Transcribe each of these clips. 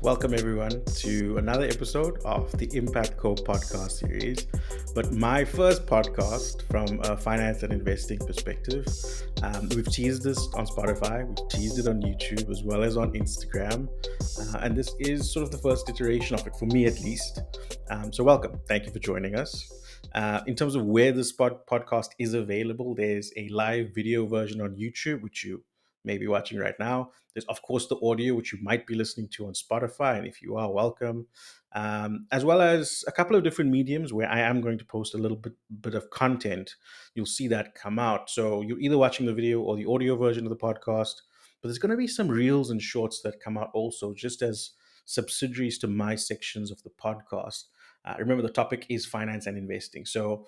Welcome, everyone, to another episode of the Impact Co podcast series. But my first podcast from a finance and investing perspective. We've teased this on Spotify, we've teased it on YouTube as well as on Instagram. And this is sort of the first iteration of it, for me at least. So, welcome. Thank you for joining us. In terms of where this podcast is available, there's a live video version on YouTube, which you may be watching right now. There's, of course, the audio, which you might be listening to on Spotify. And if you are, welcome. As well as a couple of different mediums where I am going to post a little bit of content. You'll see that come out. So you're either watching the video or the audio version of the podcast. But there's going to be some reels and shorts that come out also, just as subsidiaries to my sections of the podcast. Remember, the topic is finance and investing. So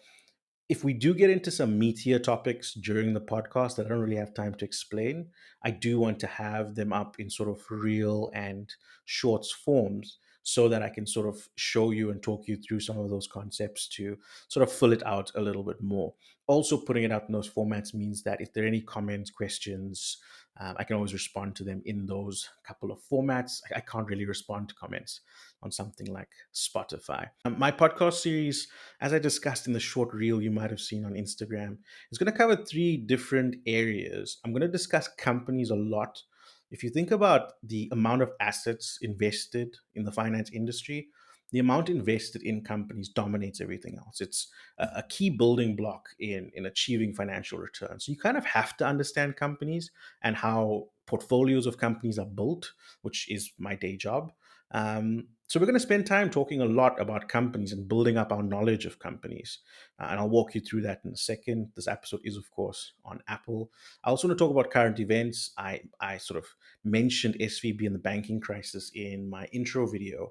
if we do get into some meatier topics during the podcast that I don't really have time to explain, I do want to have them up in sort of reel and shorts forms so that I can sort of show you and talk you through some of those concepts to sort of fill it out a little bit more. Also, putting it out in those formats means that if there are any comments, questions, I can always respond to them in those couple of formats. I can't really respond to comments on something like Spotify. My podcast series, as I discussed in the short reel you might have seen on Instagram, is going to cover three different areas. I'm going to discuss companies a lot. If you think about the amount of assets invested in the finance industry, the amount invested in companies dominates everything else. It's a key building block in achieving financial returns. So you kind of have to understand companies and how portfolios of companies are built, which is my day job. So we're going to spend time talking a lot about companies and building up our knowledge of companies. And I'll walk you through that in a second. This episode is, of course, on Apple. I also want to talk about current events. I sort of mentioned SVB and the banking crisis in my intro video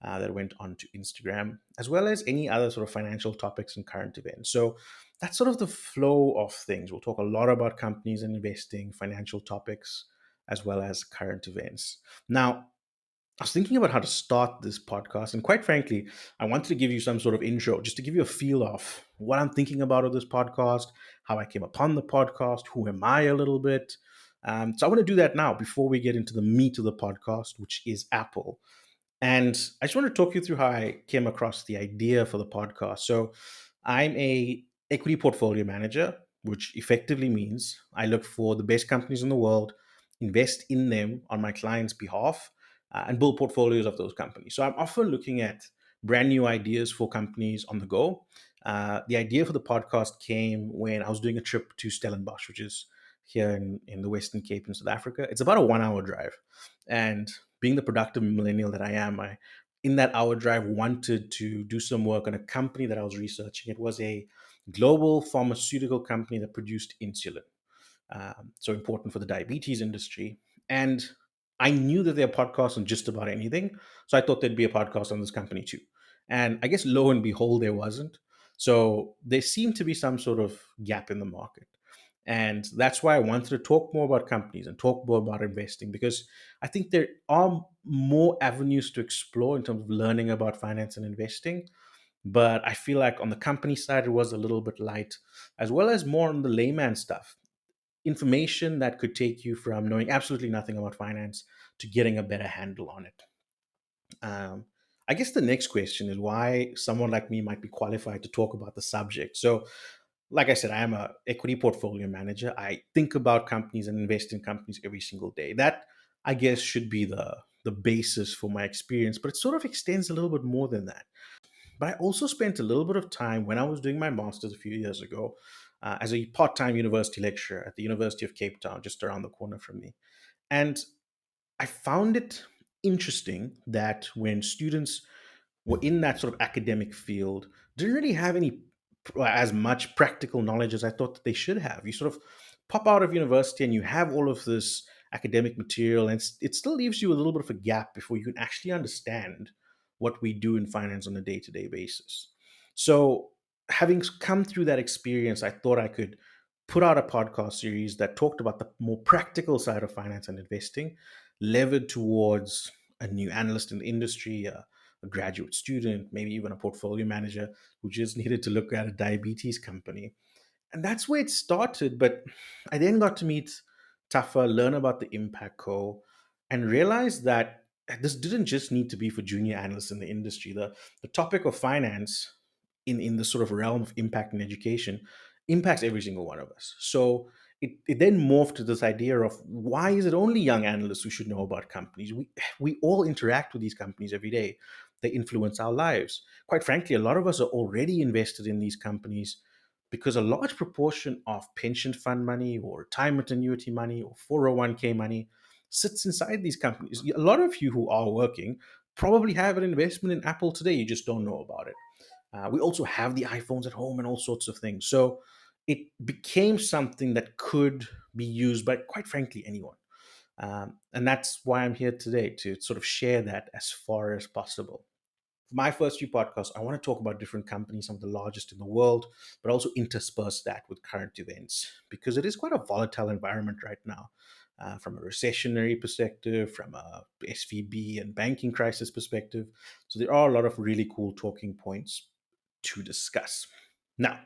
that went onto Instagram, as well as any other sort of financial topics and current events. So that's sort of the flow of things. We'll talk a lot about companies and investing, financial topics, as well as current events. Now, I was thinking about how to start this podcast, and quite frankly, I wanted to give you some sort of intro just to give you a feel of what I'm thinking about of this podcast, how I came upon the podcast, who am I a little bit. So I want to do that now before we get into the meat of the podcast, which is Apple. And I just want to talk you through how I came across the idea for the podcast. So I'm a equity portfolio manager, which effectively means I look for the best companies in the world, invest in them on my clients' behalf, and build portfolios of those companies. So I'm often looking at brand new ideas for companies on the go. The idea for the podcast came when I was doing a trip to Stellenbosch, which is here in the Western Cape in South Africa. It's about a 1 hour drive. And being the productive millennial that I am, I in that hour drive wanted to do some work on a company that I was researching. It was a global pharmaceutical company that produced insulin, so important for the diabetes industry. And I knew that there are podcasts on just about anything, so I thought there'd be a podcast on this company too. And I guess lo and behold, there wasn't. So there seemed to be some sort of gap in the market. And that's why I wanted to talk more about companies and talk more about investing, because I think there are more avenues to explore in terms of learning about finance and investing. But I feel like on the company side, it was a little bit light, as well as more on the layman stuff, information that could take you from knowing absolutely nothing about finance to getting a better handle on it. Um, I guess the next question is why someone like me might be qualified to talk about the subject. So, like I said, I am a equity portfolio manager. I think about companies and invest in companies every single day. That, I guess, should be the basis for my experience, but it sort of extends a little bit more than that. But I also spent a little bit of time when I was doing my master's a few years ago as a part-time university lecturer at the University of Cape Town, just around the corner from me. And I found it interesting that when students were in that sort of academic field, didn't really have as much practical knowledge as I thought that they should have. You sort of pop out of university and you have all of this academic material, and it still leaves you a little bit of a gap before you can actually understand what we do in finance on a day-to-day basis. So, having come through that experience, I thought I could put out a podcast series that talked about the more practical side of finance and investing, levered towards a new analyst in the industry, a graduate student, maybe even a portfolio manager who just needed to look at a diabetes company. And that's where it started. But I then got to meet Tafa, learn about the Impact Co, and realize that this didn't just need to be for junior analysts in the industry. The topic of finance in the sort of realm of impact in education impacts every single one of us. So it then morphed to this idea of why is it only young analysts who should know about companies? We all interact with these companies every day. They influence our lives. Quite frankly, a lot of us are already invested in these companies because a large proportion of pension fund money or retirement annuity money or 401k money sits inside these companies. A lot of you who are working probably have an investment in Apple today. You just don't know about it. We also have the iPhones at home and all sorts of things. So it became something that could be used by, quite frankly, anyone. And that's why I'm here today to sort of share that as far as possible. For my first few podcasts, I want to talk about different companies, some of the largest in the world, but also intersperse that with current events because it is quite a volatile environment right now. From a recessionary perspective, from a SVB and banking crisis perspective. So there are a lot of really cool talking points to discuss. Now,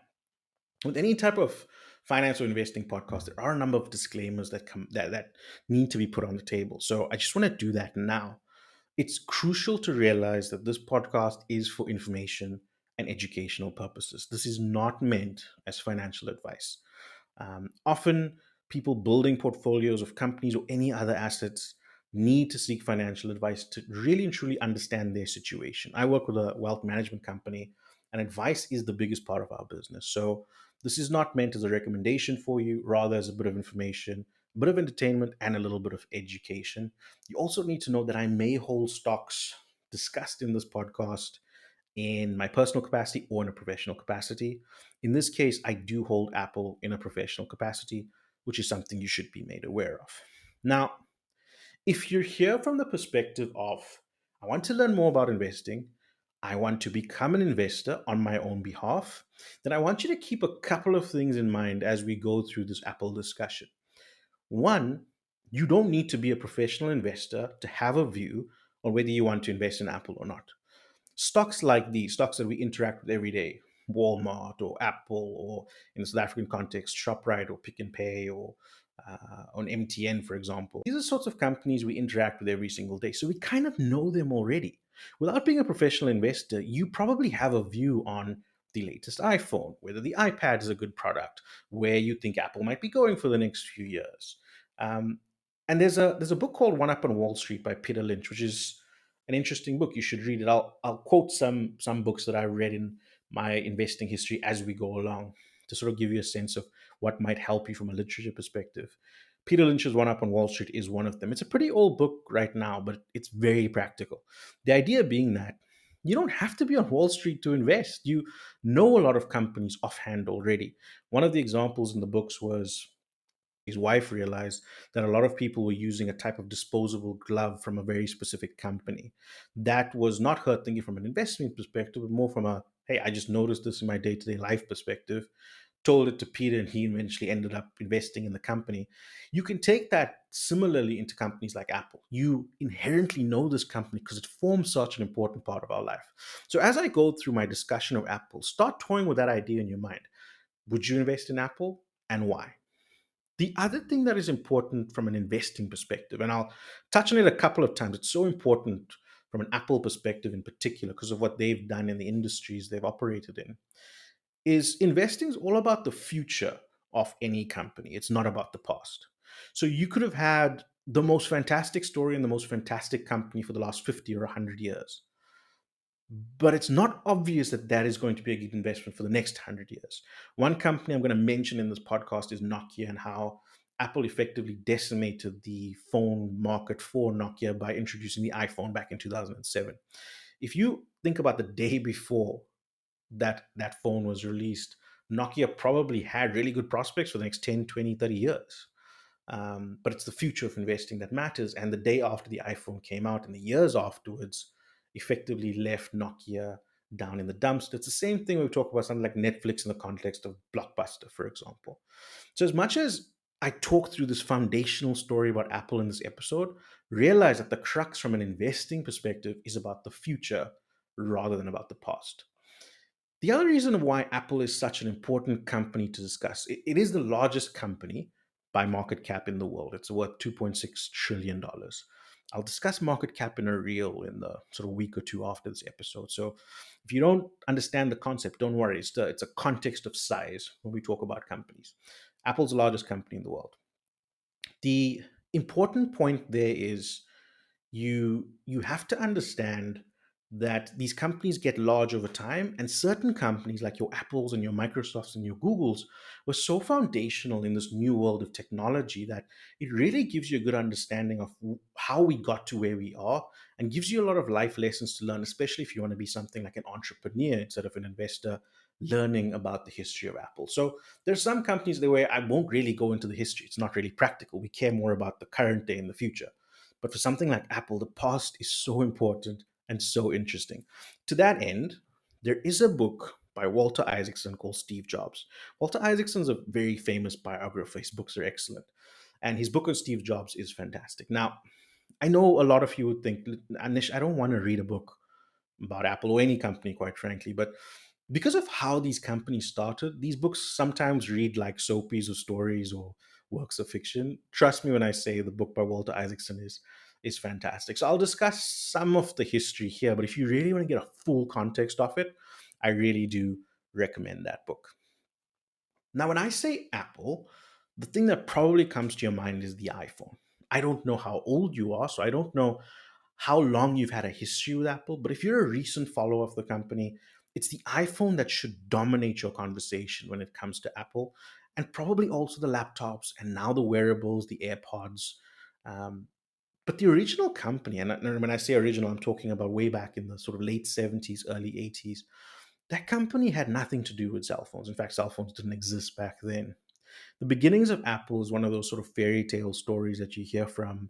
with any type of finance or investing podcast, there are a number of disclaimers that need to be put on the table. So I just want to do that now. It's crucial to realize that this podcast is for information and educational purposes. This is not meant as financial advice. Often, people building portfolios of companies or any other assets need to seek financial advice to really and truly understand their situation. I work with a wealth management company, and advice is the biggest part of our business. So, this is not meant as a recommendation for you, rather, as a bit of information, a bit of entertainment, and a little bit of education. You also need to know that I may hold stocks discussed in this podcast in my personal capacity or in a professional capacity. In this case, I do hold Apple in a professional capacity, which is something you should be made aware of. Now, if you're here from the perspective of, I want to learn more about investing, I want to become an investor on my own behalf, then I want you to keep a couple of things in mind as we go through this Apple discussion. One, you don't need to be a professional investor to have a view on whether you want to invest in Apple or not. Stocks like these, stocks that we interact with every day, Walmart or Apple, or in the South African context, ShopRite or Pick and Pay or on MTN, for example. These are sorts of companies we interact with every single day. So we kind of know them already. Without being a professional investor, you probably have a view on the latest iPhone, whether the iPad is a good product, where you think Apple might be going for the next few years. Um, and there's a book called One Up on Wall Street by Peter Lynch, which is an interesting book. You should read it. I'll quote some books that I read in my investing history as we go along to sort of give you a sense of what might help you from a literature perspective. Peter Lynch's One Up on Wall Street is one of them. It's a pretty old book right now, but it's very practical. The idea being that you don't have to be on Wall Street to invest. You know a lot of companies offhand already. One of the examples in the books was his wife realized that a lot of people were using a type of disposable glove from a very specific company. That was not her thinking from an investment perspective, but more from a, hey, I just noticed this in my day to day life perspective, told it to Peter, and he eventually ended up investing in the company. You can take that similarly into companies like Apple. You inherently know this company because it forms such an important part of our life. So as I go through my discussion of Apple, start toying with that idea in your mind. Would you invest in Apple and why? The other thing that is important from an investing perspective, and I'll touch on it a couple of times, it's so important from an Apple perspective in particular because of what they've done in the industries they've operated in, is investing is all about the future of any company. It's not about the past. So you could have had the most fantastic story and the most fantastic company for the last 50 or 100 years. But it's not obvious that that is going to be a good investment for the next 100 years. One company I'm going to mention in this podcast is Nokia and how Apple effectively decimated the phone market for Nokia by introducing the iPhone back in 2007. If you think about the day before that phone was released, Nokia probably had really good prospects for the next 10, 20, 30 years. But it's the future of investing that matters. And the day after the iPhone came out and the years afterwards effectively left Nokia down in the dumpster. It's the same thing when we talk about something like Netflix in the context of Blockbuster, for example. So, as much as I talk through this foundational story about Apple in this episode, realize that the crux from an investing perspective is about the future rather than about the past. The other reason why Apple is such an important company to discuss, it is the largest company by market cap in the world. It's worth $2.6 trillion. I'll discuss market cap in a reel in the sort of week or two after this episode. So if you don't understand the concept, don't worry. It's a context of size when we talk about companies. Apple's the largest company in the world. The important point there is you have to understand that these companies get large over time, and certain companies like your Apples and your Microsofts and your Googles were so foundational in this new world of technology that it really gives you a good understanding of how we got to where we are, and gives you a lot of life lessons to learn, especially if you want to be something like an entrepreneur instead of an investor, learning about the history of Apple. So there's some companies the way I won't really go into the history. It's not really practical. We care more about the current day and the future. But for something like Apple, the past is so important and so interesting. To that end, there is a book by Walter Isaacson called Steve Jobs. Walter Isaacson's a very famous biographer. His books are excellent. And his book on Steve Jobs is fantastic. Now, I know a lot of you would think, Anish, I don't want to read a book about Apple or any company, quite frankly, but because of how these companies started, these books sometimes read like soapies or stories or works of fiction. Trust me when I say the book by Walter Isaacson is fantastic. So I'll discuss some of the history here, but if you really want to get a full context of it, I really do recommend that book. Now, when I say Apple, the thing that probably comes to your mind is the iPhone. I don't know how old you are, so I don't know how long you've had a history with Apple, but if you're a recent follower of the company, it's the iPhone that should dominate your conversation when it comes to Apple, and probably also the laptops and now the wearables, the AirPods. Um, but the original company, and when I say original, I'm talking about way back in the sort of late 70s, early 80s, that company had nothing to do with cell phones. In fact, cell phones didn't exist back then. The beginnings of Apple is one of those sort of fairy tale stories that you hear from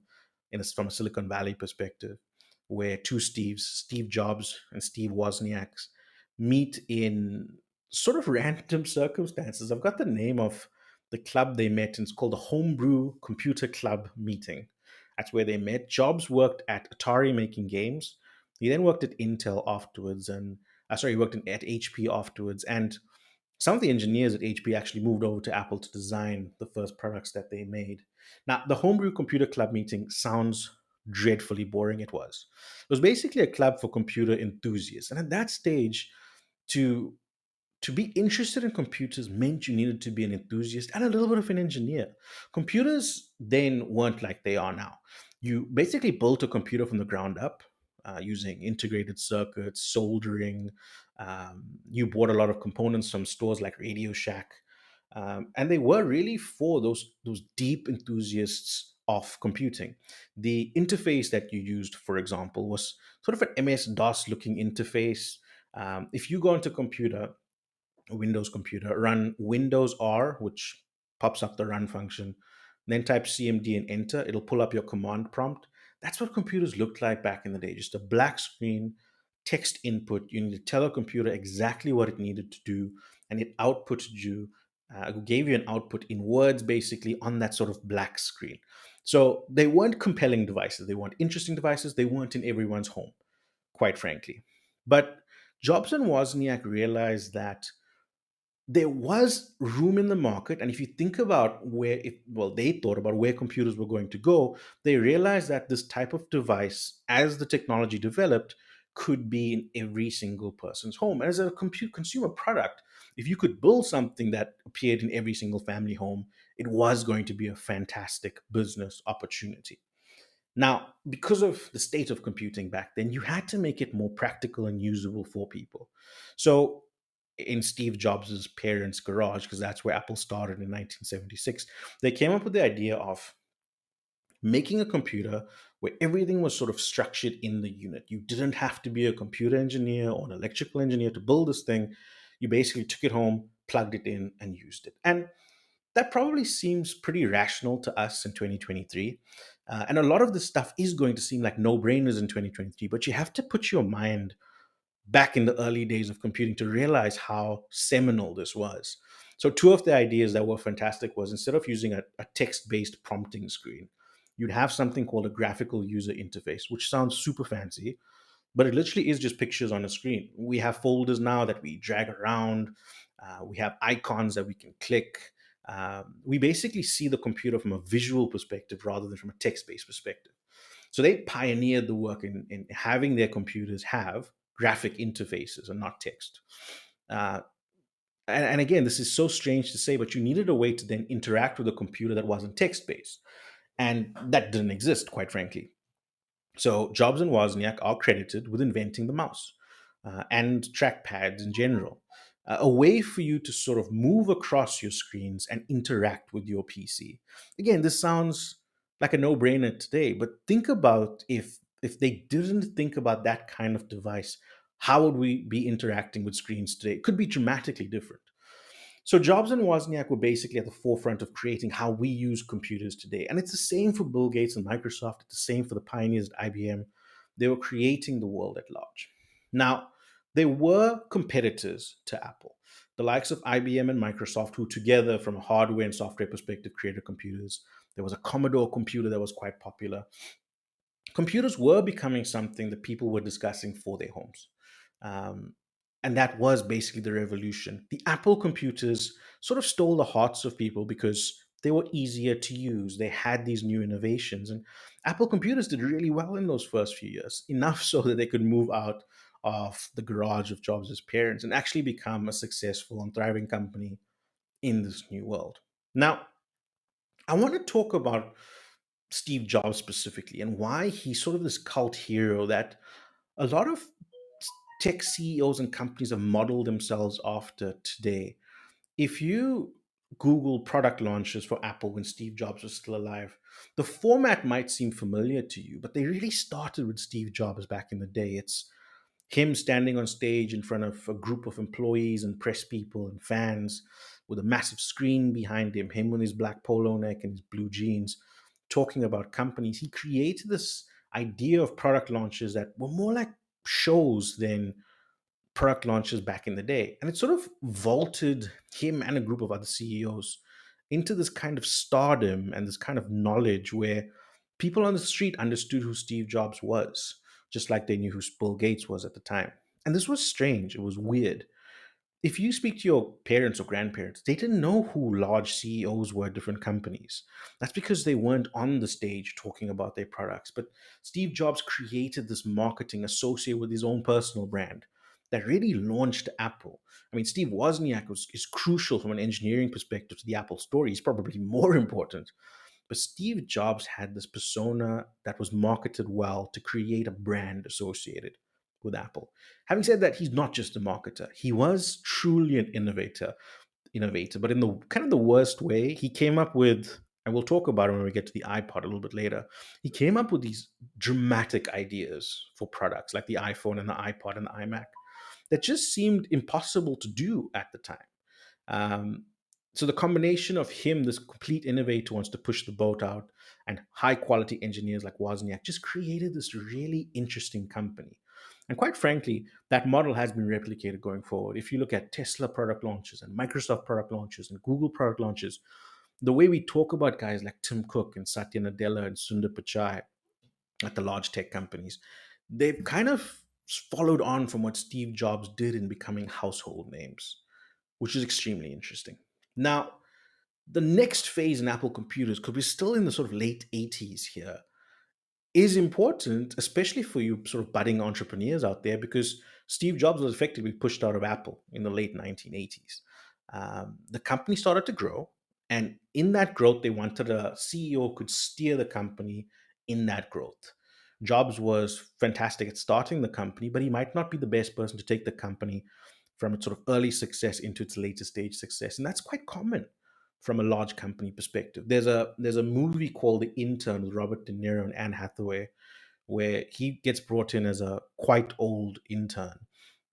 a Silicon Valley perspective, where two Steves, Steve Jobs and Steve Wozniaks, meet in sort of random circumstances. I've got the name of the club they met, and it's called the Homebrew Computer Club Meeting. That's where they met. Jobs worked at Atari making games. He then worked at Intel afterwards, and he worked at HP afterwards, and some of the engineers at HP actually moved over to Apple to design the first products that they made. Now, the Homebrew Computer Club meeting sounds dreadfully boring. It was. It was basically a club for computer enthusiasts. And at that stage, to to be interested in computers meant you needed to be an enthusiast and a little bit of an engineer. Computers then weren't like they are now. You basically built a computer from the ground up using integrated circuits, soldering. You bought a lot of components from stores like Radio Shack. And they were really for those deep enthusiasts of computing. The interface that you used, for example, was sort of an MS DOS looking interface. If you go into a computer, a Windows computer, run Windows R, which pops up the run function, then type CMD and enter, it'll pull up your command prompt. That's what computers looked like back in the day, just a black screen, text input. You need to tell a computer exactly what it needed to do, and it outputted you, gave you an output in words basically on that sort of black screen. So they weren't compelling devices, they weren't interesting devices, they weren't in everyone's home, quite frankly. But Jobs and Wozniak realized that there was room in the market, and if you think about they thought about where computers were going to go, they realized that this type of device, as the technology developed, could be in every single person's home. And as a consumer product, if you could build something that appeared in every single family home, it was going to be a fantastic business opportunity. Now, because of the state of computing back then, you had to make it more practical and usable for people. So, in Steve Jobs' parents' garage, because that's where Apple started in 1976, they came up with the idea of making a computer where everything was sort of structured in the unit. You didn't have to be a computer engineer or an electrical engineer to build this thing. You basically took it home, plugged it in, and used it. And that probably seems pretty rational to us in 2023. And a lot of this stuff is going to seem like no brainers in 2023, but you have to put your mind back in the early days of computing to realize how seminal this was. So, two of the ideas that were fantastic was instead of using a text based prompting screen, you'd have something called a graphical user interface, which sounds super fancy, but it literally is just pictures on a screen. We have folders now that we drag around. We have icons that we can click. We basically see the computer from a visual perspective rather than from a text-based perspective. So they pioneered the work in having their computers have graphic interfaces and not text. Uh, and again, this is so strange to say, but you needed a way to then interact with a computer that wasn't text based. And that didn't exist, quite frankly. So Jobs and Wozniak are credited with inventing the mouse and trackpads in general, a way for you to sort of move across your screens and interact with your PC. Again, this sounds like a no-brainer today, but think about if they didn't think about that kind of device, how would we be interacting with screens today? It could be dramatically different. So Jobs and Wozniak were basically at the forefront of creating how we use computers today. And it's the same for Bill Gates and Microsoft. It's the same for the pioneers at IBM. They were creating the world at large. Now, they were competitors to Apple. The likes of IBM and Microsoft, who together, from a hardware and software perspective, created computers. There was a Commodore computer that was quite popular. Computers were becoming something that people were discussing for their homes. Um, and that was basically the revolution. The Apple computers sort of stole the hearts of people because they were easier to use. They had these new innovations. And Apple computers did really well in those first few years, enough so that they could move out of the garage of Jobs' parents and actually become a successful and thriving company in this new world. Now, I want to talk about Steve Jobs specifically and why he's sort of this cult hero that a lot of tech CEOs and companies have modeled themselves after today. If you Google product launches for Apple when Steve Jobs was still alive, the format might seem familiar to you, but they really started with Steve Jobs back in the day. It's him standing on stage in front of a group of employees and press people and fans with a massive screen behind him with his black polo neck and his blue jeans, talking about companies. He created this idea of product launches that were more like shows than product launches back in the day. And it sort of vaulted him and a group of other CEOs into this kind of stardom and this kind of knowledge where people on the street understood who Steve Jobs was, just like they knew who Bill Gates was at the time. And this was strange. It was weird. If you speak to your parents or grandparents, they didn't know who large CEOs were at different companies. That's because they weren't on the stage talking about their products. But Steve Jobs created this marketing associated with his own personal brand that really launched Apple. I mean, Steve Wozniak is crucial from an engineering perspective to the Apple story. He's probably more important. But Steve Jobs had this persona that was marketed well to create a brand associated with Apple. Having said that, he's not just a marketer. He was truly an innovator, but in the kind of the worst way. He came up with, and we'll talk about it when we get to the iPod a little bit later. He came up with these dramatic ideas for products like the iPhone and the iPod and the iMac that just seemed impossible to do at the time. Um, so the combination of him, this complete innovator, wants to push the boat out, and high quality engineers like Wozniak just created this really interesting company. And quite frankly, that model has been replicated going forward. If you look at Tesla product launches and Microsoft product launches and Google product launches, the way we talk about guys like Tim Cook and Satya Nadella and Sundar Pichai at the large tech companies, they've kind of followed on from what Steve Jobs did in becoming household names, which is extremely interesting. Now, the next phase in Apple computers, because we're still in the sort of late 80s here, is important, especially for you sort of budding entrepreneurs out there, because Steve Jobs was effectively pushed out of Apple in the late 1980s. The company started to grow, and in that growth, they wanted a CEO who could steer the company in that growth. Jobs was fantastic at starting the company, but he might not be the best person to take the company from its sort of early success into its later stage success, and that's quite common from a large company perspective. There's a movie called The Intern with Robert De Niro and Anne Hathaway, where he gets brought in as a quite old intern.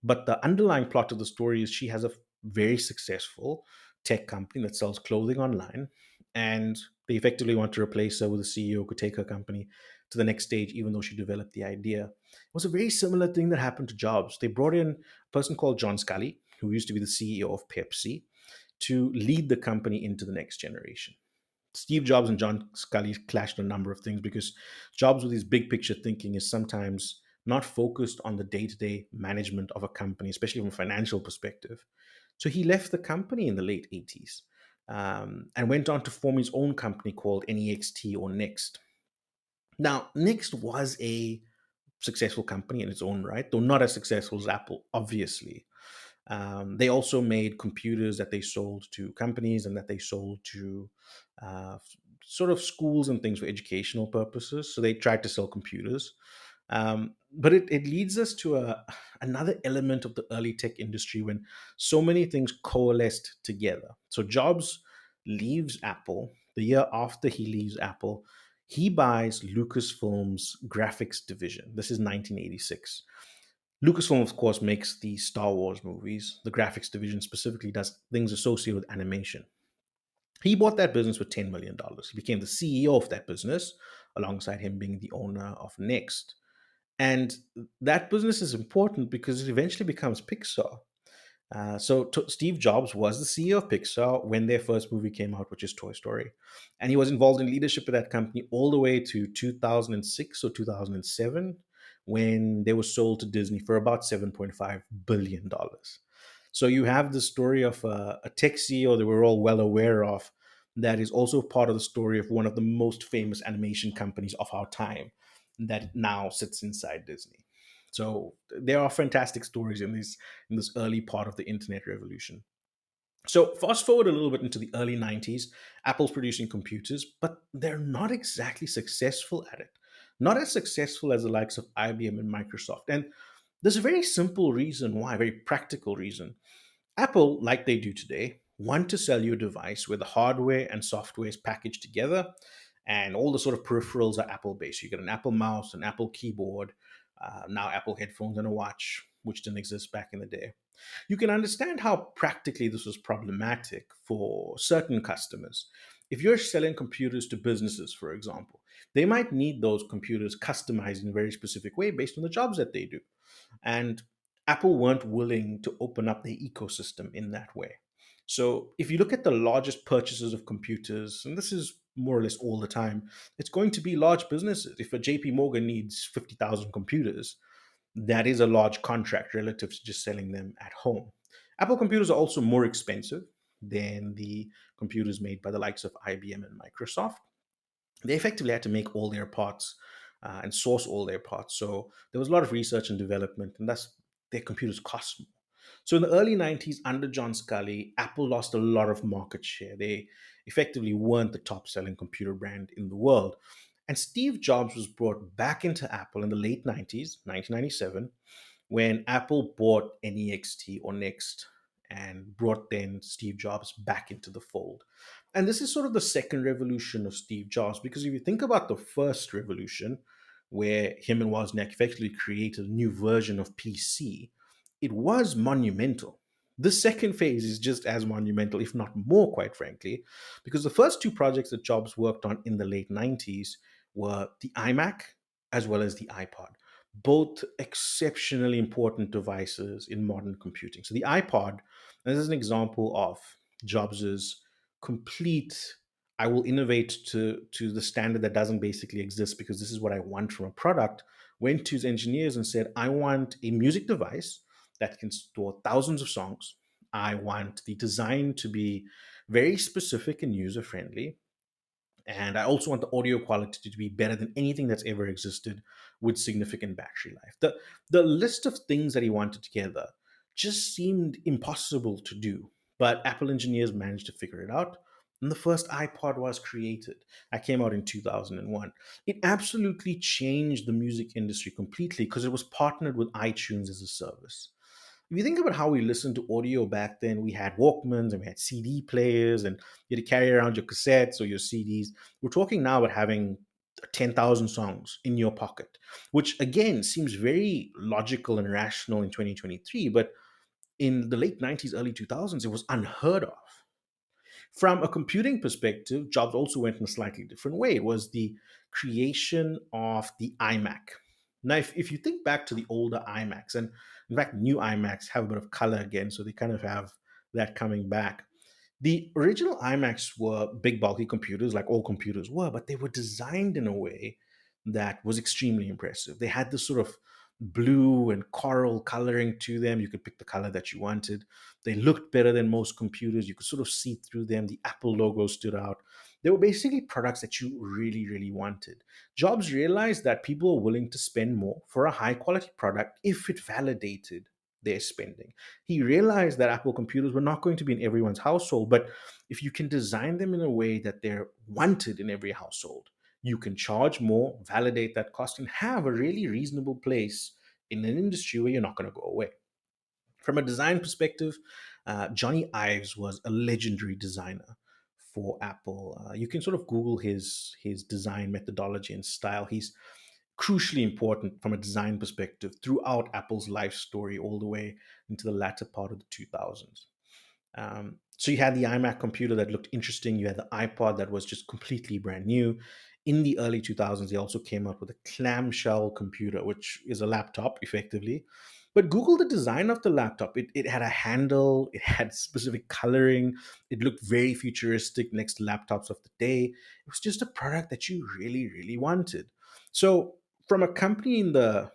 But the underlying plot of the story is she has a very successful tech company that sells clothing online, and they effectively want to replace her with a CEO who could take her company to the next stage, even though she developed the idea. It was a very similar thing that happened to Jobs. They brought in a person called John Scully, who used to be the CEO of Pepsi, to lead the company into the next generation. Steve Jobs and John Scully clashed on a number of things because Jobs, with his big picture thinking, is sometimes not focused on the day to day management of a company, especially from a financial perspective. So he left the company in the late 80s and went on to form his own company called NEXT or Next. Now, Next was a successful company in its own right, though not as successful as Apple, obviously. They also made computers that they sold to companies and that they sold to uh, sort of schools and things for educational purposes. So they tried to sell computers. But it leads us to another element of the early tech industry when so many things coalesced together. So Jobs leaves Apple. The year after he leaves Apple, he buys Lucasfilm's graphics division. This is 1986. Lucasfilm, of course, makes the Star Wars movies. The graphics division specifically does things associated with animation. He bought that business for $10 million. He became the CEO of that business, alongside him being the owner of Next. And that business is important because it eventually becomes Pixar. Steve Jobs was the CEO of Pixar when their first movie came out, which is Toy Story, and he was involved in leadership of that company all the way to 2006 or 2007, when they were sold to Disney for about $7.5 billion. So you have the story of a tech CEO that we're all well aware of, that is also part of the story of one of the most famous animation companies of our time, that now sits inside Disney. So there are fantastic stories in this early part of the internet revolution. So fast forward a little bit into the early 90s, Apple's producing computers, but they're not exactly successful at it. Not as successful as the likes of IBM and Microsoft. And there's a very simple reason why, a very practical reason. Apple, like they do today, want to sell you a device where the hardware and software is packaged together, and all the sort of peripherals are Apple based. You get an Apple mouse, an Apple keyboard, now Apple headphones, and a watch, which didn't exist back in the day. You can understand how practically this was problematic for certain customers. If you're selling computers to businesses, for example, they might need those computers customized in a very specific way based on the jobs that they do. And Apple weren't willing to open up their ecosystem in that way. So if you look at the largest purchases of computers, and this is more or less all the time, it's going to be large businesses. If a JP Morgan needs 50,000 computers, that is a large contract relative to just selling them at home. Apple computers are also more expensive than the computers made by the likes of IBM and Microsoft. They effectively had to make all their parts and source all their parts. So there was a lot of research and development, and thus their computers cost more. So in the early 90s, under John Scully, Apple lost a lot of market share. They effectively weren't the top selling computer brand in the world. And Steve Jobs was brought back into Apple in the late 90s, 1997, when Apple bought NEXT or Next and brought then Steve Jobs back into the fold. And this is sort of the second revolution of Steve Jobs, because if you think about the first revolution, where him and Wozniak effectively created a new version of PC, it was monumental. The second phase is just as monumental, if not more, quite frankly, because the first two projects that Jobs worked on in the late 90s were the iMac as well as the iPod, both exceptionally important devices in modern computing. So the iPod, this is an example of Jobs's complete, I will innovate to the standard that doesn't basically exist because this is what I want from a product, went to his engineers and said, I want a music device that can store thousands of songs. I want the design to be very specific and user friendly. And I also want the audio quality to be better than anything that's ever existed, with significant battery life. The list of things that he wanted together just seemed impossible to do. But Apple engineers managed to figure it out. And the first iPod was created. That came out in 2001. It absolutely changed the music industry completely because it was partnered with iTunes as a service. If you think about how we listened to audio back then, we had Walkmans and we had CD players, and you had to carry around your cassettes or your CDs. We're talking now about having 10,000 songs in your pocket, which again seems very logical and rational in 2023. But in the late 90s, early 2000s, it was unheard of. From a computing perspective, Jobs also went in a slightly different way. It was the creation of the iMac. Now, if you think back to the older iMacs, and in fact, new iMacs have a bit of color again, so they kind of have that coming back. The original iMacs were big, bulky computers, like all computers were, but they were designed in a way that was extremely impressive. They had this sort of blue and coral coloring to them. You could pick the color that you wanted. They looked better than most computers. You could sort of see through them. The Apple logo stood out. They were basically products that you really, really wanted. Jobs realized that people were willing to spend more for a high quality product if it validated their spending. He realized that Apple computers were not going to be in everyone's household, but if you can design them in a way that they're wanted in every household, you can charge more, validate that cost, and have a really reasonable place in an industry where you're not going to go away. From a design perspective, Johnny Ives was a legendary designer for Apple. You can sort of Google his design methodology and style. He's crucially important from a design perspective throughout Apple's life story all the way into the latter part of the 2000s. So you had the iMac computer that looked interesting. You had the iPod that was just completely brand new. In the early 2000s, they also came out with a clamshell computer, which is a laptop effectively. But Google the design of the laptop. It had a handle, it had specific coloring, it looked very futuristic next to laptops of the day. It was just a product that you really, really wanted. So, from a company in the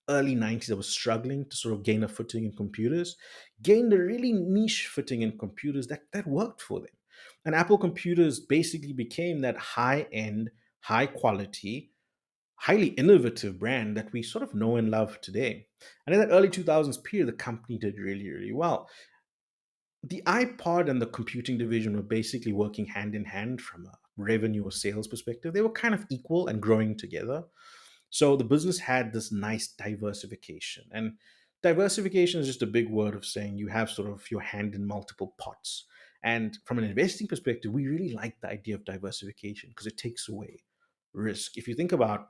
early 90s that was struggling to sort of gain a footing in computers, gained a really niche footing in computers that worked for them. And Apple computers basically became that high end, high quality, highly innovative brand that we sort of know and love today. And in that early 2000s period, the company did really, really well. The iPod and the computing division were basically working hand in hand from a revenue or sales perspective. They were kind of equal and growing together. So the business had this nice diversification. And diversification is just a big word of saying you have sort of your hand in multiple pots. And from an investing perspective, we really like the idea of diversification because it takes away risk. If you think about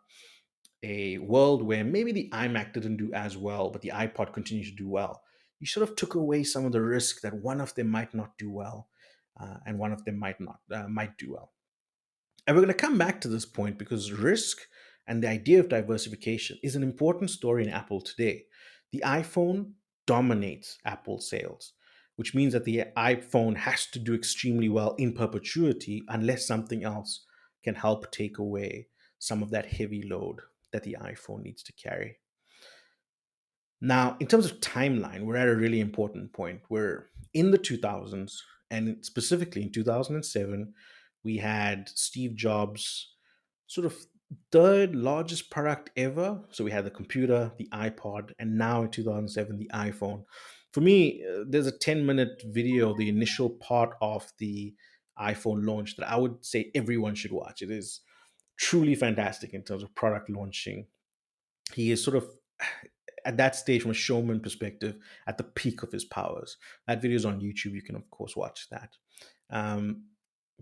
a world where maybe the iMac didn't do as well, but the iPod continued to do well, you sort of took away some of the risk that one of them might not do well, and one of them might do well. And we're going to come back to this point because risk and the idea of diversification is an important story in Apple today. The iPhone dominates Apple sales, which means that the iPhone has to do extremely well in perpetuity unless something else can help take away some of that heavy load that the iPhone needs to carry. Now, in terms of timeline, we're at a really important point. We're in the 2000s, and specifically in 2007, we had Steve Jobs' sort of third largest product ever. So we had the computer, the iPod, and now in 2007, the iPhone. For me, there's a 10-minute video, the initial part of the iPhone launch, that I would say everyone should watch. It is truly fantastic in terms of product launching. He is sort of at that stage from a showman perspective at the peak of his powers. That video is on YouTube. You can of course watch that. Um,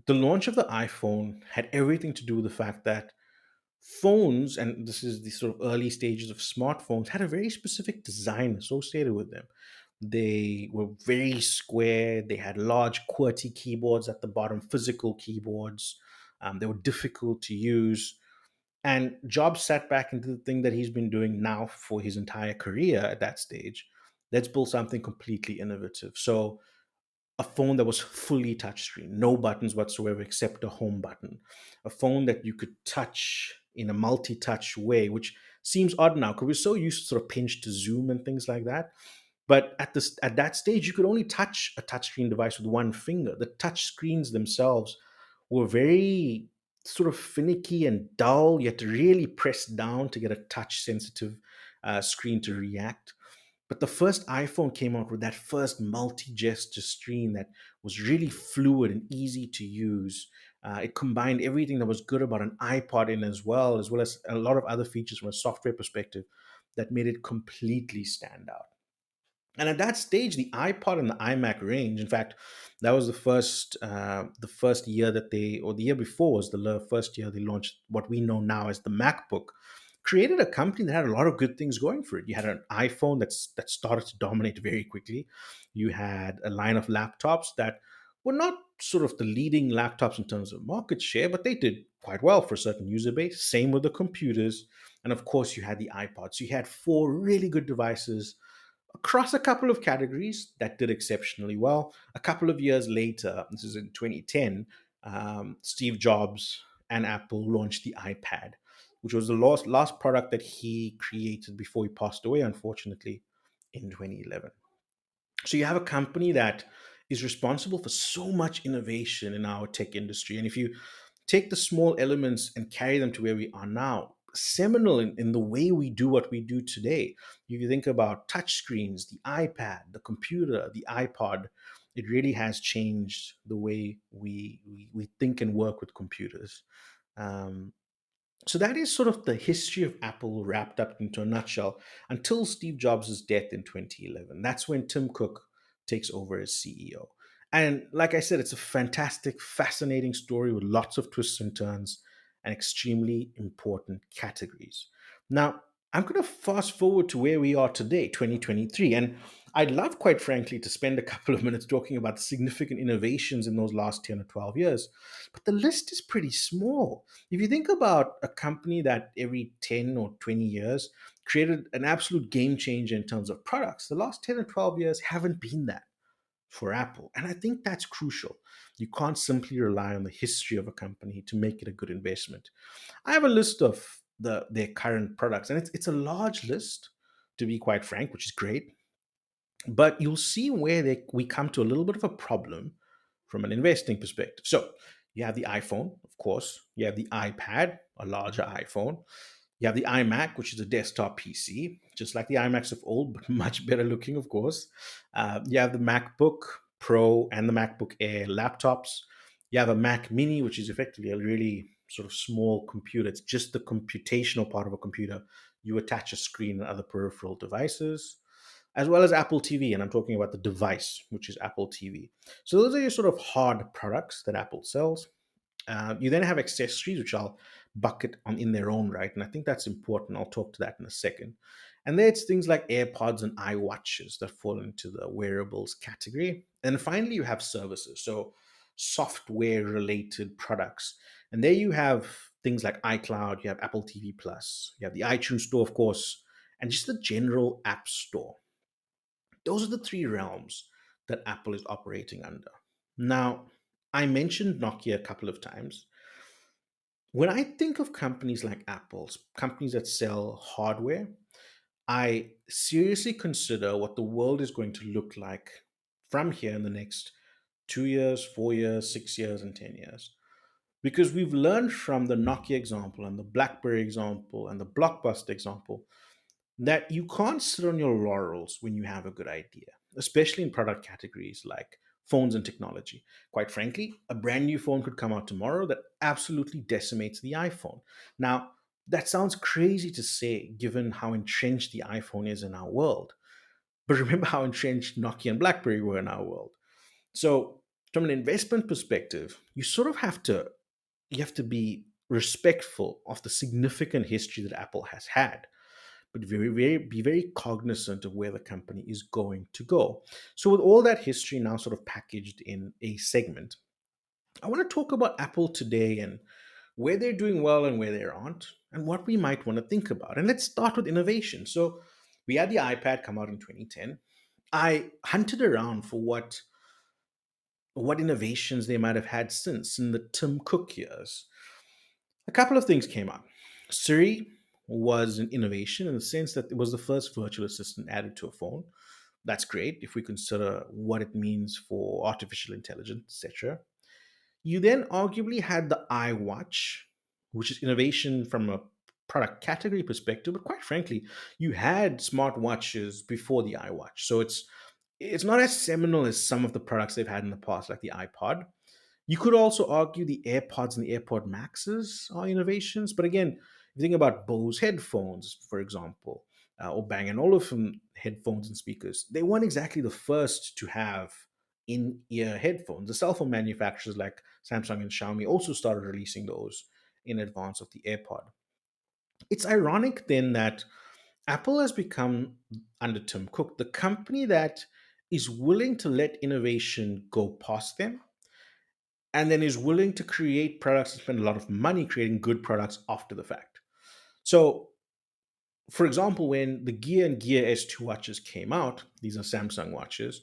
the launch of the iPhone had everything to do with the fact that phones, and this is the sort of early stages of smartphones, had a very specific design associated with them. They were very square. They had large QWERTY keyboards at the bottom, physical keyboards. They were difficult to use. And Jobs sat back into the thing that he's been doing now for his entire career at that stage. Let's build something completely innovative. So a phone that was fully touchscreen, no buttons whatsoever except a home button. A phone that you could touch in a multi-touch way, which seems odd now because we're so used to sort of pinch to zoom and things like that. But at that stage, you could only touch a touchscreen device with one finger. The touch screens themselves were very sort of finicky and dull. You had to really press down to get a touch sensitive screen to react. But the first iPhone came out with that first multi gesture screen that was really fluid and easy to use. It combined everything that was good about an iPod in as well as a lot of other features from a software perspective that made it completely stand out. And at that stage, the iPod and the iMac range, in fact, that was the first year that they, or the year before was first year they launched what we know now as the MacBook, created a company that had a lot of good things going for it. You had an iPhone that started to dominate very quickly. You had a line of laptops that were not sort of the leading laptops in terms of market share, but they did quite well for a certain user base. Same with the computers. And of course, you had the iPod. So you had four really good devices across a couple of categories that did exceptionally well. A couple of years later, this is in 2010, Steve Jobs and Apple launched the iPad, which was the last product that he created before he passed away, unfortunately, in 2011. So you have a company that is responsible for so much innovation in our tech industry. And if you take the small elements and carry them to where we are now. Seminal in the way we do what we do today. If you think about touchscreens, the iPad, the computer, the iPod, it really has changed the way we think and work with computers. Um, so that is sort of the history of Apple wrapped up into a nutshell until Steve Jobs' death in 2011. That's when Tim Cook takes over as CEO. And like I said, it's a fantastic, fascinating story with lots of twists and turns and extremely important categories. Now, I'm going to fast forward to where we are today, 2023. And I'd love, quite frankly, to spend a couple of minutes talking about the significant innovations in those last 10 or 12 years. But the list is pretty small. If you think about a company that every 10 or 20 years created an absolute game changer in terms of products, the last 10 or 12 years haven't been that for Apple. And I think that's crucial. You can't simply rely on the history of a company to make it a good investment. I have a list of their current products, and it's a large list, to be quite frank, which is great. But you'll see where we come to a little bit of a problem from an investing perspective. So you have the iPhone, of course. You have the iPad, a larger iPhone. You have the iMac, which is a desktop PC, just like the iMacs of old, but much better looking, of course. You have the MacBook Pro and the MacBook Air laptops. You have a Mac Mini, which is effectively a really sort of small computer. It's just the computational part of a computer. You attach a screen and other peripheral devices, as well as Apple TV. And I'm talking about the device, which is Apple TV. So those are your sort of hard products that Apple sells. You then have accessories, which I'll bucket on in their own right, and I think that's important. I'll talk to that in a second. And then it's things like AirPods and iWatches that fall into the wearables category. And finally, you have services, so software-related products. And there you have things like iCloud, you have Apple TV Plus, you have the iTunes Store, of course, and just the general App Store. Those are the three realms that Apple is operating under. Now, I mentioned Nokia a couple of times. When I think of companies like Apple's, companies that sell hardware, I seriously consider what the world is going to look like from here in the next 2 years, 4 years, 6 years, and 10 years. Because we've learned from the Nokia example and the BlackBerry example and the Blockbuster example that you can't sit on your laurels when you have a good idea, especially in product categories like phones and technology. Quite frankly, a brand new phone could come out tomorrow that absolutely decimates the iPhone. Now, that sounds crazy to say given how entrenched the iPhone is in our world. But remember how entrenched Nokia and BlackBerry were in our world. So, from an investment perspective, you have to be respectful of the significant history that Apple has had, but be very cognizant of where the company is going to go. So, with all that history now sort of packaged in a segment, I want to talk about Apple today and where they're doing well and where they aren't, and what we might want to think about. And let's start with innovation. So, we had the iPad come out in 2010. I hunted around for what innovations they might have had since in the Tim Cook years. A couple of things came up. Siri was an innovation in the sense that it was the first virtual assistant added to a phone. That's great if we consider what it means for artificial intelligence, etc. You then arguably had the iWatch, which is innovation from a product category perspective, but quite frankly, you had smartwatches before the iWatch. So it's not as seminal as some of the products they've had in the past, like the iPod. You could also argue the AirPods and the AirPod Maxes are innovations, but again, if you think about Bose headphones, for example, or Bang& and Olufsen headphones and speakers, they weren't exactly the first to have in-ear headphones. The cell phone manufacturers like Samsung and Xiaomi also started releasing those in advance of the AirPod. It's ironic then that Apple has become, under Tim Cook, the company that is willing to let innovation go past them and then is willing to create products and spend a lot of money creating good products after the fact. So, for example, when the Gear and Gear S2 watches came out, these are Samsung watches,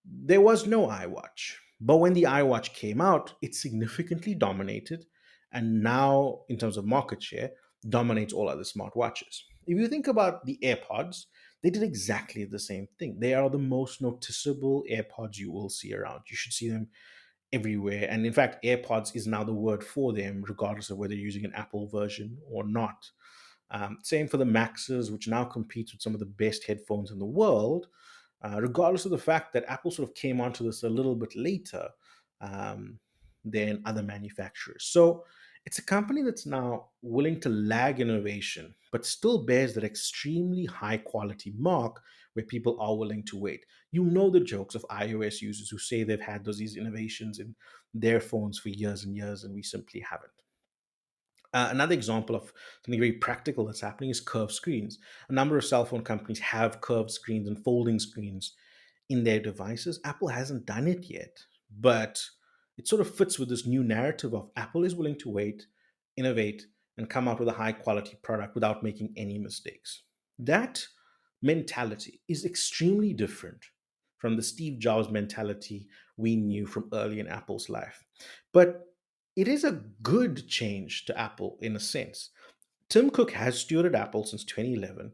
there was no iWatch. But when the iWatch came out, it significantly dominated and now, in terms of market share, dominates all other smartwatches. If you think about the AirPods, they did exactly the same thing. They are the most noticeable AirPods you will see around. You should see them everywhere. And in fact, AirPods is now the word for them, regardless of whether you're using an Apple version or not. Same for the Maxes, which now competes with some of the best headphones in the world, regardless of the fact that Apple sort of came onto this a little bit later um, than other manufacturers. So it's a company that's now willing to lag innovation, but still bears that extremely high quality mark where people are willing to wait. You know the jokes of iOS users who say they've had these innovations in their phones for years and years, and we simply haven't. Another example of something very practical that's happening is curved screens. A number of cell phone companies have curved screens and folding screens in their devices. Apple hasn't done it yet, but it sort of fits with this new narrative of Apple is willing to wait, innovate, and come out with a high quality product without making any mistakes. That mentality is extremely different from the Steve Jobs mentality we knew from early in Apple's life. But it is a good change to Apple in a sense. Tim Cook has stewarded Apple since 2011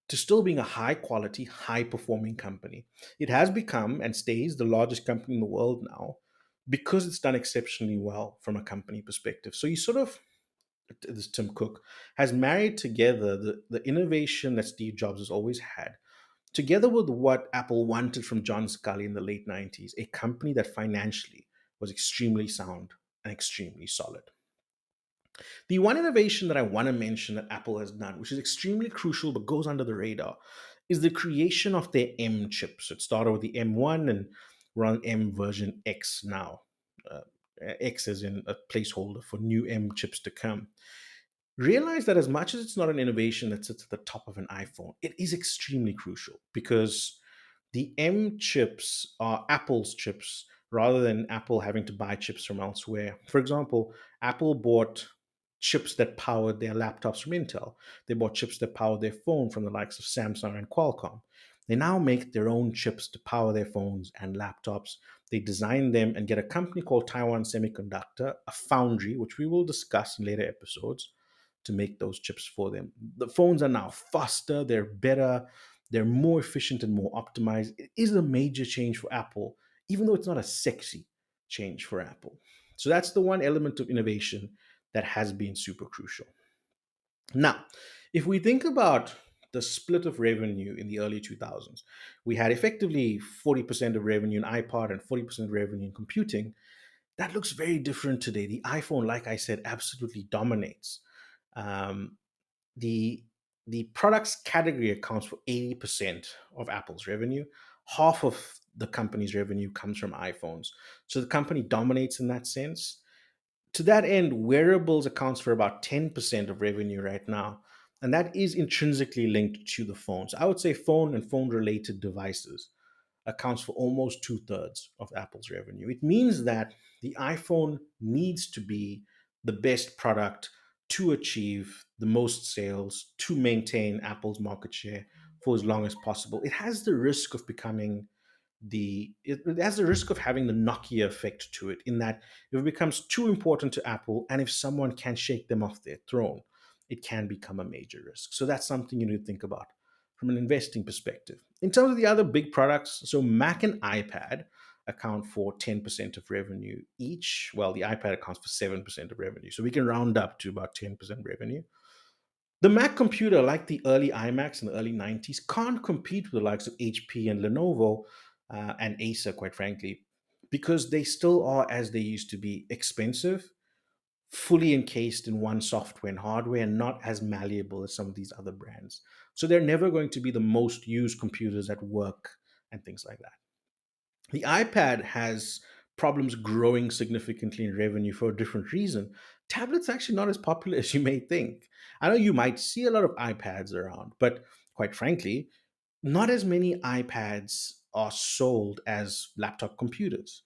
to still being a high quality, high performing company. It has become and stays the largest company in the world now because it's done exceptionally well from a company perspective. So you sort of, this Tim Cook has married together the innovation that Steve Jobs has always had, together with what Apple wanted from John Scully in the late 90s, a company that financially was extremely sound and extremely solid. The one innovation that I want to mention that Apple has done, which is extremely crucial but goes under the radar, is the creation of their M chips. It started with the M1 and we're on M version X now. Uh, X is in a placeholder for new M chips to come. Realize that as much as it's not an innovation that sits at the top of an iPhone, it is extremely crucial because the M chips are Apple's chips rather than Apple having to buy chips from elsewhere. For example, Apple bought chips that powered their laptops from Intel. They bought chips that powered their phone from the likes of Samsung and Qualcomm. They now make their own chips to power their phones and laptops. They design them and get a company called Taiwan Semiconductor, a foundry, which we will discuss in later episodes, to make those chips for them. The phones are now faster, they're better, they're more efficient and more optimized. It is a major change for Apple, even though it's not a sexy change for Apple. So that's the one element of innovation that has been super crucial. Now, if we think about the split of revenue in the early 2000s, we had effectively 40% of revenue in iPod and 40% revenue in computing. That looks very different today. The iPhone, like I said, absolutely dominates. Um, the the products category accounts for 80% of Apple's revenue. Half of the company's revenue comes from iPhones. So the company dominates in that sense. To that end, wearables accounts for about 10% of revenue right now. And that is intrinsically linked to the phones. I would say phone and phone related devices accounts for almost two-thirds of Apple's revenue. It means that the iPhone needs to be the best product to achieve the most sales, to maintain Apple's market share for as long as possible. It has the risk of becoming it has the risk of having the Nokia effect to it, in that if it becomes too important to Apple and if someone can shake them off their throne, it can become a major risk. So that's something you need to think about from an investing perspective. In terms of the other big products, so Mac and iPad account for 10% of revenue each. Well, the iPad accounts for 7% of revenue. So we can round up to about 10% revenue. The Mac computer, like the early iMacs in the early 90s, can't compete with the likes of HP and Lenovo and Acer, quite frankly, because they still are, as they used to be, expensive, fully encased in one software and hardware, and not as malleable as some of these other brands. So they're never going to be the most used computers at work and things like that. The iPad has problems growing significantly in revenue for a different reason. Tablets are actually not as popular as you may think. I know you might see a lot of iPads around, but quite frankly, not as many iPads are sold as laptop computers.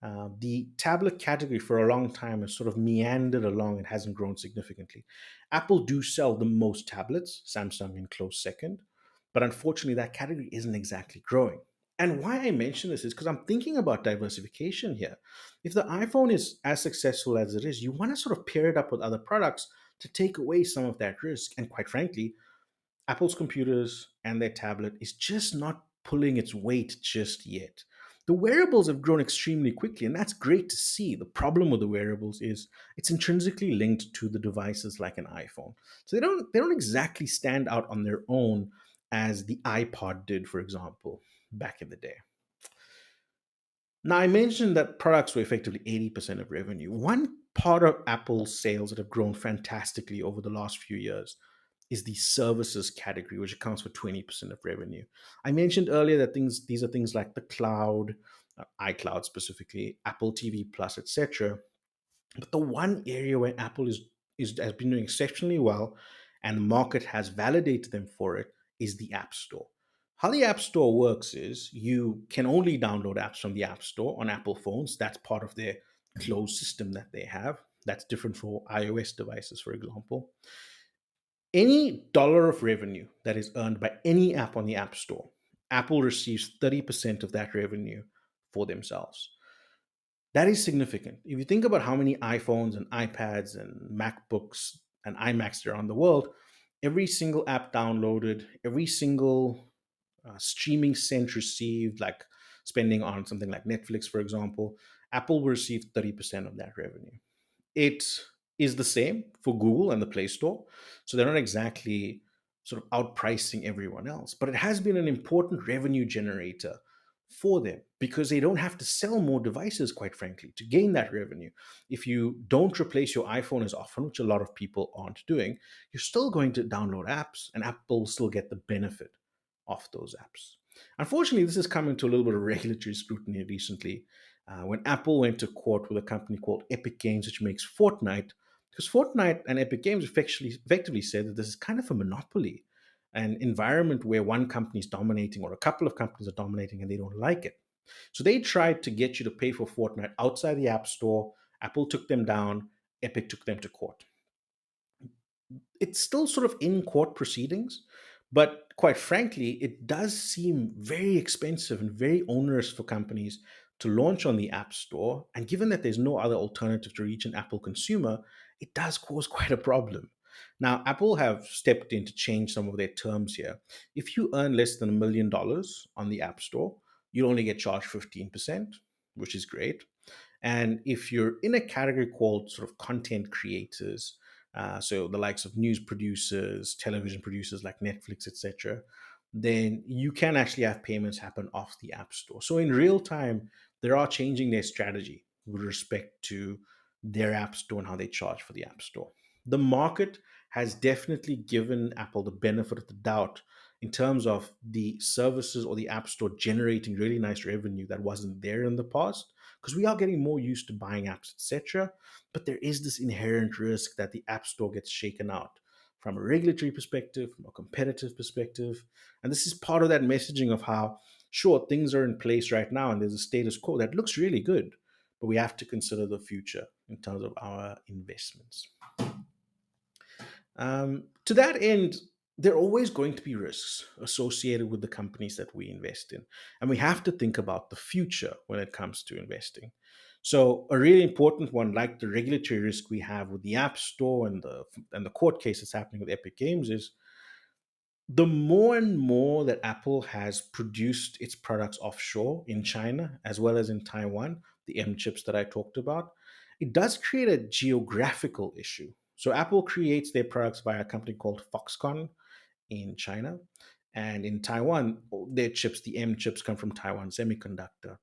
The tablet category for a long time has sort of meandered along and hasn't grown significantly. Apple do sell the most tablets, Samsung in close second, but unfortunately, that category isn't exactly growing. And why I mention this is because I'm thinking about diversification here. If the iPhone is as successful as it is, you want to sort of pair it up with other products to take away some of that risk. And quite frankly, Apple's computers and their tablet is just not pulling its weight just yet. The wearables have grown extremely quickly, and that's great to see. The problem with the wearables is it's intrinsically linked to the devices like an iPhone. So they don't exactly stand out on their own as the iPod did, for example, back in the day. Now, I mentioned that products were effectively 80% of revenue. One part of Apple's sales that have grown fantastically over the last few years is the services category, which accounts for 20% of revenue. I mentioned earlier that these are things like the cloud, iCloud specifically, Apple TV Plus, etc. But the one area where Apple has been doing exceptionally well, and the market has validated them for it, is the App Store. How the App Store works is you can only download apps from the App Store on Apple phones. That's part of their closed system that they have. That's different for iOS devices, for example. Any dollar of revenue that is earned by any app on the App Store, Apple receives 30% of that revenue for themselves. That is significant. If you think about how many iPhones and iPads and MacBooks and iMacs there are in the world, every single app downloaded, every single streaming cent received, like spending on something like Netflix, for example, Apple will receive 30% of that revenue. It is the same for Google and the Play Store. So they're not exactly sort of outpricing everyone else, but it has been an important revenue generator for them because they don't have to sell more devices, quite frankly, to gain that revenue. If you don't replace your iPhone as often, which a lot of people aren't doing, you're still going to download apps and Apple will still get the benefit of those apps. Unfortunately, this has come into a little bit of regulatory scrutiny recently when Apple went to court with a company called Epic Games, which makes Fortnite, because Fortnite and Epic Games effectively said that this is kind of a monopoly, an environment where one company is dominating or a couple of companies are dominating and they don't like it. So they tried to get you to pay for Fortnite outside the App Store. Apple took them down. Epic took them to court. It's still sort of in court proceedings, but quite frankly, it does seem very expensive and very onerous for companies to launch on the App Store. And given that there's no other alternative to reach an Apple consumer, it does cause quite a problem. Now, Apple have stepped in to change some of their terms here. If you earn less than $1 million on the App Store, you'll only get charged 15%, which is great. And if you're in a category called sort of content creators, so the likes of news producers, television producers like Netflix, etc., then you can actually have payments happen off the App Store. So in real time, they are changing their strategy with respect to their App Store and how they charge for the App Store. The market has definitely given Apple the benefit of the doubt in terms of the services or the App Store generating really nice revenue that wasn't there in the past, because we are getting more used to buying apps, etc. But there is this inherent risk that the App Store gets shaken out from a regulatory perspective, from a competitive perspective. And this is part of that messaging of how, sure, things are in place right now and there's a status quo that looks really good, but we have to consider the future in terms of our investments. To that end, there are always going to be risks associated with the companies that we invest in. And we have to think about the future when it comes to investing. So, a really important one, like the regulatory risk we have with the App Store and the court case that's happening with Epic Games, is the more and more that Apple has produced its products offshore in China as well as in Taiwan, the M chips that I talked about, it does create a geographical issue. So Apple creates their products via a company called Foxconn in China. And in Taiwan, their chips, the M chips, come from Taiwan Semiconductor.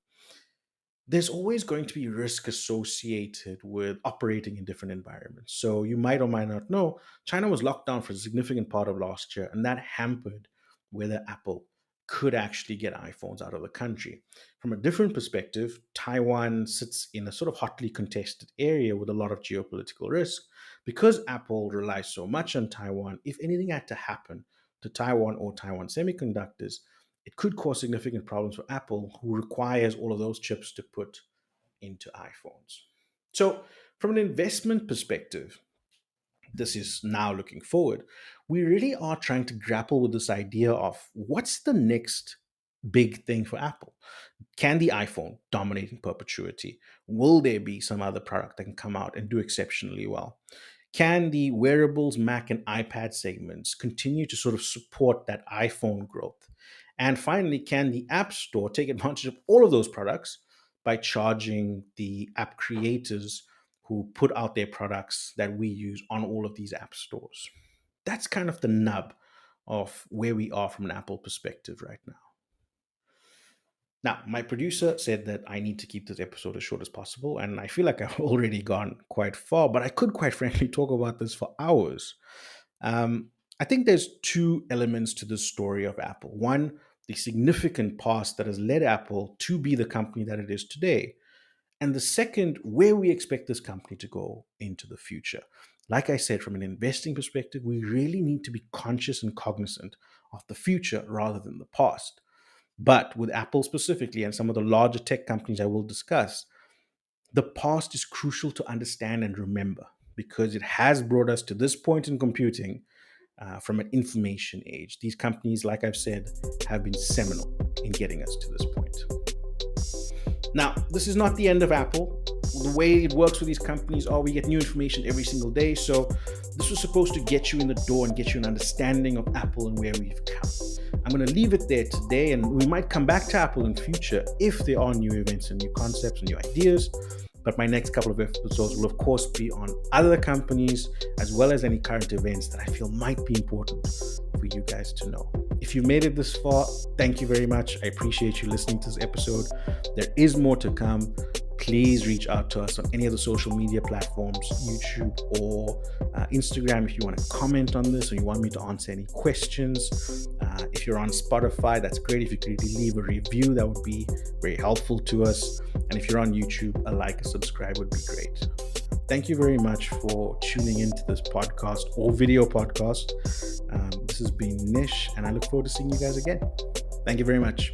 There's always going to be risk associated with operating in different environments. So you might or might not know, China was locked down for a significant part of last year, and that hampered whether Apple could actually get iPhones out of the country. From a different perspective, Taiwan sits in a sort of hotly contested area with a lot of geopolitical risk. Because Apple relies so much on Taiwan, if anything had to happen to Taiwan or Taiwan semiconductors, it could cause significant problems for Apple, who requires all of those chips to put into iPhones. So, from an investment perspective, this is now looking forward. We really are trying to grapple with this idea of what's the next big thing for Apple? Can the iPhone dominate in perpetuity? Will there be some other product that can come out and do exceptionally well? Can the wearables, Mac, and iPad segments continue to sort of support that iPhone growth? And finally, can the App Store take advantage of all of those products by charging the app creators who put out their products that we use on all of these app stores? That's kind of the nub of where we are from an Apple perspective right now. Now, my producer said that I need to keep this episode as short as possible, and I feel like I've already gone quite far, but I could quite frankly talk about this for hours. Um, I think there's two elements to the story of Apple. One, the significant past that has led Apple to be the company that it is today. And the second, where we expect this company to go into the future. Like I said, from an investing perspective, we really need to be conscious and cognizant of the future rather than the past. But with Apple specifically and some of the larger tech companies I will discuss, the past is crucial to understand and remember because it has brought us to this point in computing from an information age. These companies, like I've said, have been seminal in getting us to this point. Now, this is not the end of Apple. The way it works with these companies we get new information every single day. So this was supposed to get you in the door and get you an understanding of Apple and where we've come. I'm going to leave it there today, and we might come back to Apple in future if there are new events and new concepts and new ideas. But my next couple of episodes will, of course, be on other companies as well as any current events that I feel might be important for you guys to know. If you made it this far, thank you very much. I appreciate you listening to this episode. There is more to come. Please reach out to us on any of the social media platforms, YouTube or Instagram, if you want to comment on this or you want me to answer any questions. If you're on Spotify, that's great. If you could leave a review, that would be very helpful to us. And if you're on YouTube, a like, a subscribe would be great. Thank you very much for tuning into this podcast or video podcast. This has been Nish, and I look forward to seeing you guys again. Thank you very much.